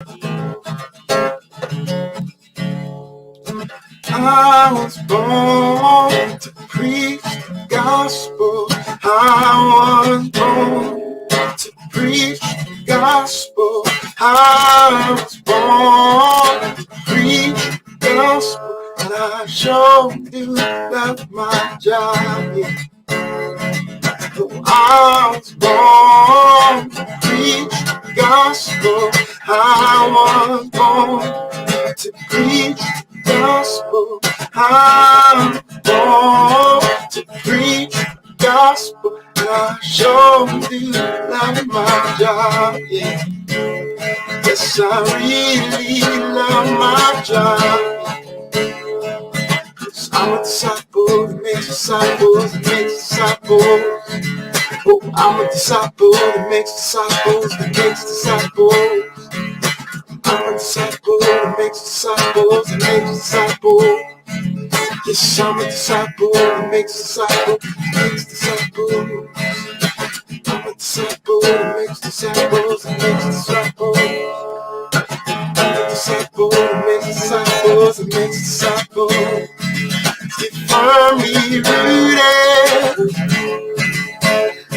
I was born to preach the gospel. I was born to preach the gospel. I was born to preach the gospel. And I sure do love my job. Yeah. I was born to preach the gospel. I was born to preach the gospel. I'm born to preach the gospel. I sure do love my job. Yeah. Yes, I really love my job. I'm a disciple that makes disciples, that makes disciples. Oh, I'm a disciple that makes disciples, that makes disciples. I'm a disciple that makes disciples, that makes disciples. Yes, I'm a disciple that makes disciples, that makes disciples. I'm a disciple that makes disciples, that makes disciples. I'm a disciple that makes disciples, that makes disciples. Get firmly rooted.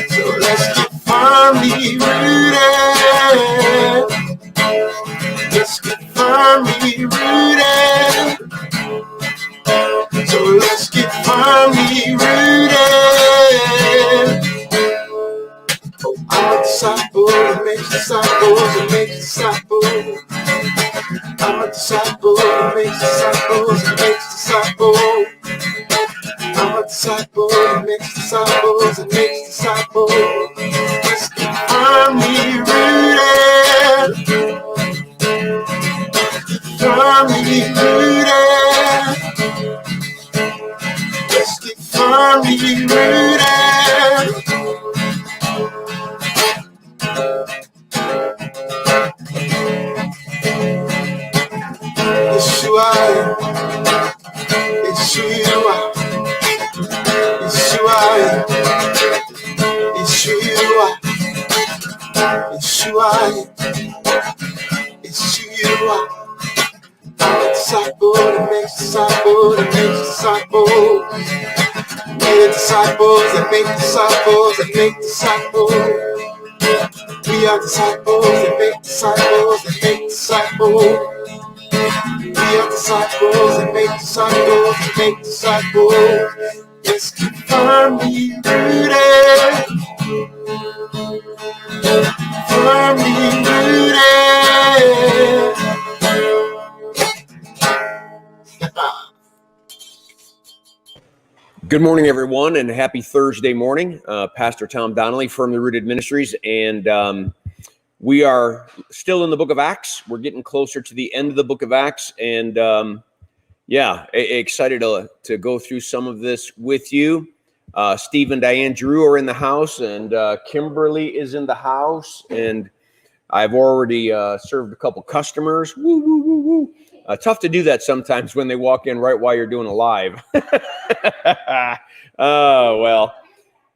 So let's get firmly rooted. Let's get firmly rooted. So let's get firmly rooted. Oh, I'm a disciple that makes disciples, that makes disciples. I'm a disciple that makes disciples, that makes disciples. I'm a disciple that makes disciples, that makes disciples. Let's get firmly rooted. Firmly rooted. Let's get firmly rooted. Yeshua, Yeshua, Yeshua, Yeshua, Yeshua, Yeshua. I'm a disciple that makes disciples, that makes disciples. We're disciples that make disciples, that make disciples. We are disciples that make disciples, that make disciples. We are disciples that make disciples, that make disciples. Let's keep firmly rooted. Firmly rooted. Good morning, everyone, and happy Thursday morning. Pastor Tom Donnelly, Firmly Rooted Ministries, and we are still in the book of Acts. We're getting closer to the end of the book of Acts, and excited to go through some of this with you. Steve and Diane Drew are in the house, and Kimberly is in the house, and I've already served a couple customers. Woo, woo, woo, woo. Tough to do that sometimes when they walk in right while you're doing a live. Oh, well,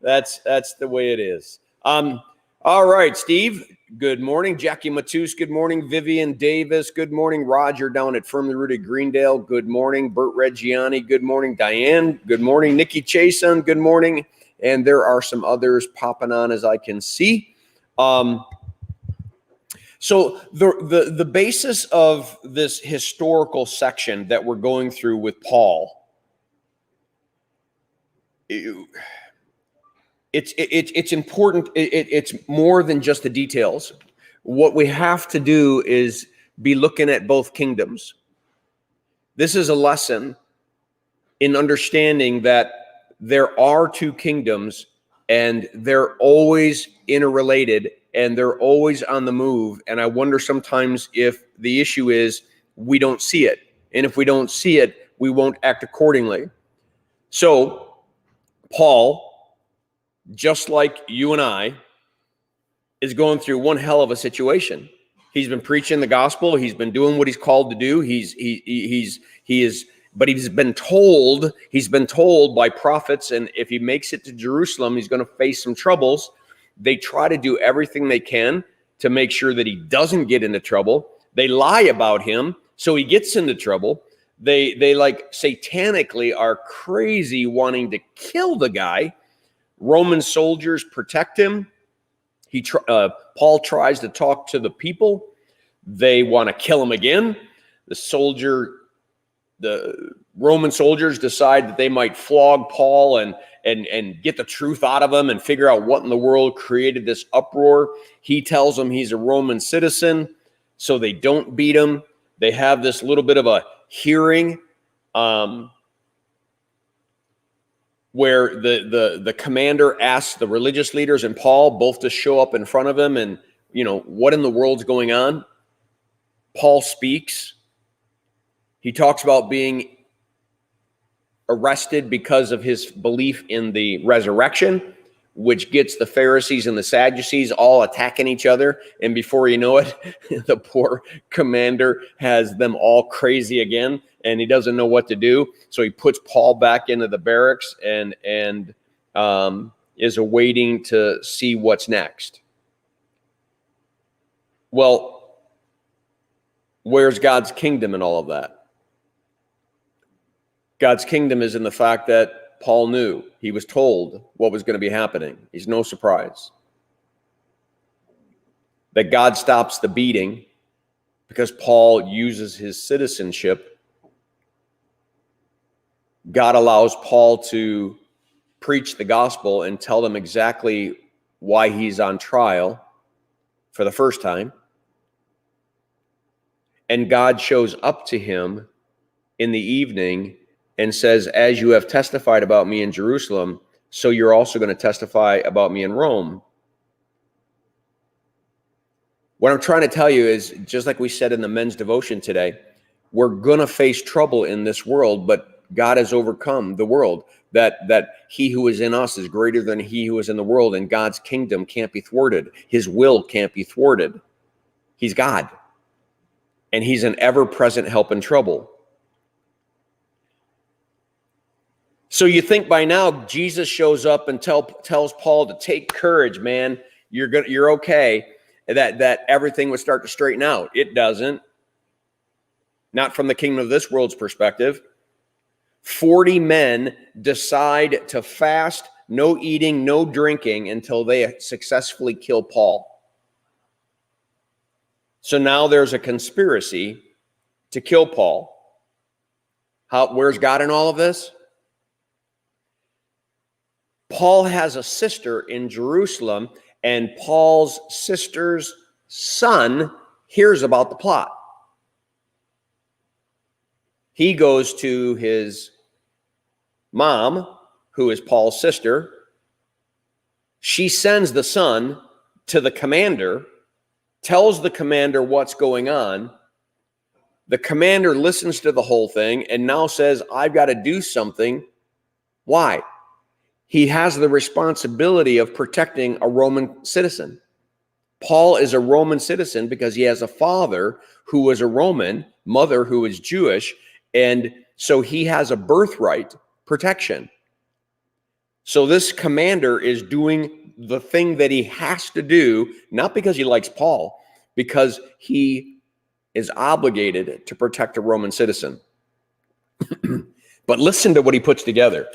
that's the way it is. All right, Steve, good morning. Jackie Matus, good morning. Vivian Davis, good morning. Roger down at Firmly Rooted Greendale, good morning. Bert Reggiani, good morning. Diane, good morning. Nikki Chason, good morning. And there are some others popping on as I can see. So the basis of this historical section that we're going through with Paul, it's important. It's more than just the details. What we have to do is be looking at both kingdoms. This is a lesson in understanding that there are two kingdoms and they're always interrelated and they're always on the move. And I wonder sometimes if the issue is we don't see it. And if we don't see it, we won't act accordingly. So Paul, just like you and I, is going through one hell of a situation. He's been preaching the gospel. He's been doing what he's called to do. But he's been told by prophets, and if he makes it to Jerusalem, he's going to face some troubles. They try to do everything they can to make sure that he doesn't get into trouble. They lie about him, so he gets into trouble. They like satanically are crazy wanting to kill the guy. Roman soldiers protect him. Paul tries to talk to the people. They want to kill him again. The Roman soldiers decide that they might flog Paul and get the truth out of him and figure out what in the world created this uproar. He tells them he's a Roman citizen, so they don't beat him. They have this little bit of a hearing where the commander asks the religious leaders and Paul both to show up in front of him and, what in the world's going on? Paul speaks. He talks about being arrested because of his belief in the resurrection, which gets the Pharisees and the Sadducees all attacking each other. And before you know it, the poor commander has them all crazy again, and he doesn't know what to do. So he puts Paul back into the barracks and is awaiting to see what's next. Well, where's God's kingdom in all of that? God's kingdom is in the fact that Paul knew. He was told what was going to be happening. He's no surprise. That God stops the beating because Paul uses his citizenship. God allows Paul to preach the gospel and tell them exactly why he's on trial for the first time. And God shows up to him in the evening and says, as you have testified about me in Jerusalem, so you're also going to testify about me in Rome. What I'm trying to tell you is, just like we said in the men's devotion today, we're going to face trouble in this world, but God has overcome the world. That he who is in us is greater than he who is in the world, and God's kingdom can't be thwarted. His will can't be thwarted. He's God, and he's an ever-present help in trouble. So you think by now Jesus shows up and tells Paul to take courage, man. You're okay. That everything would start to straighten out. It doesn't. Not from the kingdom of this world's perspective. 40 men decide to fast, no eating, no drinking, until they successfully kill Paul. So now there's a conspiracy to kill Paul. Where's God in all of this? Paul has a sister in Jerusalem, and Paul's sister's son hears about the plot. He goes to his mom, who is Paul's sister. She sends the son to the commander, tells the commander what's going on. The commander listens to the whole thing and now says, I've got to do something. Why? He has the responsibility of protecting a Roman citizen. Paul is a Roman citizen because he has a father who was a Roman, mother who is Jewish, and so he has a birthright protection. So this commander is doing the thing that he has to do, not because he likes Paul, because he is obligated to protect a Roman citizen. But listen to what he puts together.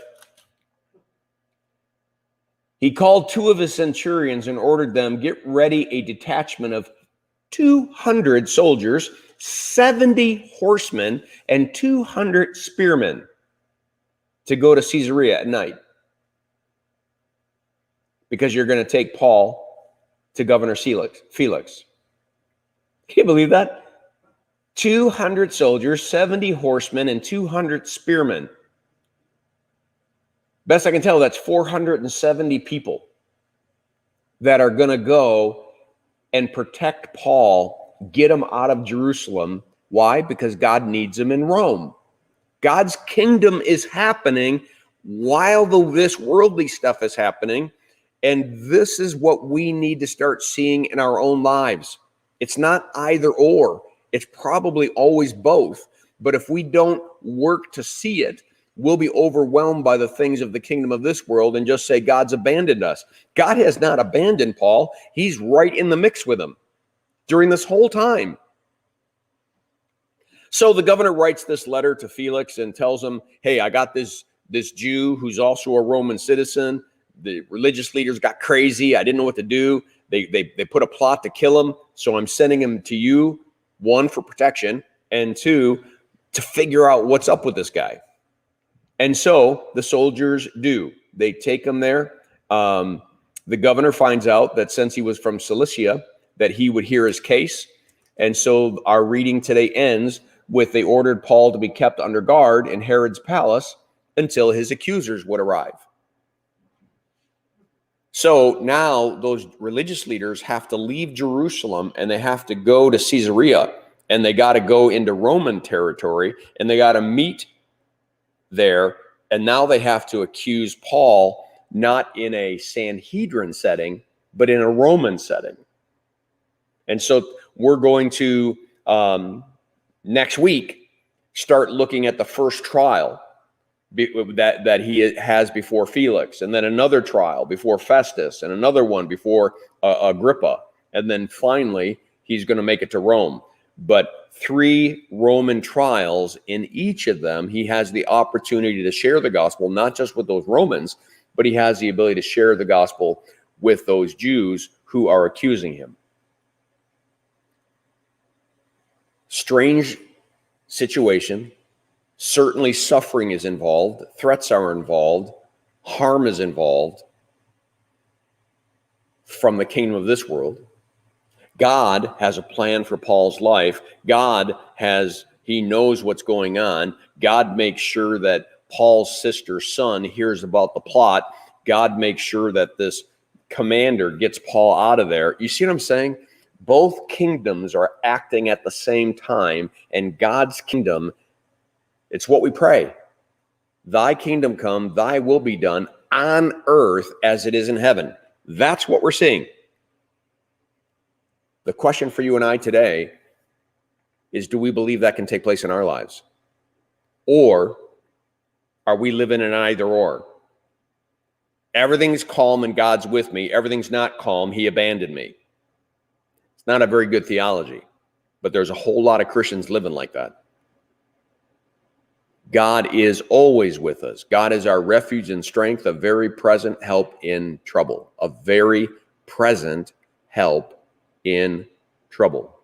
He called 2 of his centurions and ordered them, get ready a detachment of 200 soldiers, 70 horsemen, and 200 spearmen to go to Caesarea at night. Because you're going to take Paul to Governor Felix. Can you believe that? 200 soldiers, 70 horsemen, and 200 spearmen. Best I can tell, that's 470 people that are going to go and protect Paul, get him out of Jerusalem. Why? Because God needs him in Rome. God's kingdom is happening while this worldly stuff is happening. And this is what we need to start seeing in our own lives. It's not either or. It's probably always both. But if we don't work to see it, we'll be overwhelmed by the things of the kingdom of this world and just say, God's abandoned us. God has not abandoned Paul. He's right in the mix with him during this whole time. So the governor writes this letter to Felix and tells him, hey, I got this Jew who's also a Roman citizen. The religious leaders got crazy. I didn't know what to do. They put a plot to kill him. So I'm sending him to you, one, for protection, and two, to figure out what's up with this guy. And so the soldiers do. They take him there. The governor finds out that since he was from Cilicia, that he would hear his case. And so our reading today ends with they ordered Paul to be kept under guard in Herod's palace until his accusers would arrive. So now those religious leaders have to leave Jerusalem and they have to go to Caesarea, and they got to go into Roman territory, and they got to meet there. And now they have to accuse Paul not in a Sanhedrin setting, but in a Roman setting. And so we're going to next week start looking at the first trial that he has before Felix, and then another trial before Festus, and another one before Agrippa, and then finally he's going to make it to Rome. But 3 Roman trials, in each of them he has the opportunity to share the gospel, not just with those Romans, but he has the ability to share the gospel with those Jews who are accusing him. Strange situation. Certainly suffering is involved, threats are involved, harm is involved from the kingdom of this world. God has a plan for Paul's life. He knows what's going on. God makes sure that Paul's sister's son hears about the plot. God makes sure that this commander gets Paul out of there. You see what I'm saying? Both kingdoms are acting at the same time, and God's kingdom, it's what we pray. Thy kingdom come, thy will be done on earth as it is in heaven. That's what we're seeing. The question for you and I today is, do we believe that can take place in our lives? Or are we living in an either or? Everything's calm and God's with me. Everything's not calm. He abandoned me. It's not a very good theology, but there's a whole lot of Christians living like that. God is always with us. God is our refuge and strength, a very present help in trouble. A very present help in trouble.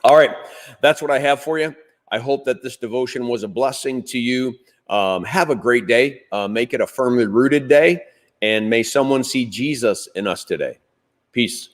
All right, that's what I have for you. I hope that this devotion was a blessing to you. Have a great day. Make it a firmly rooted day, and may someone see Jesus in us today. Peace.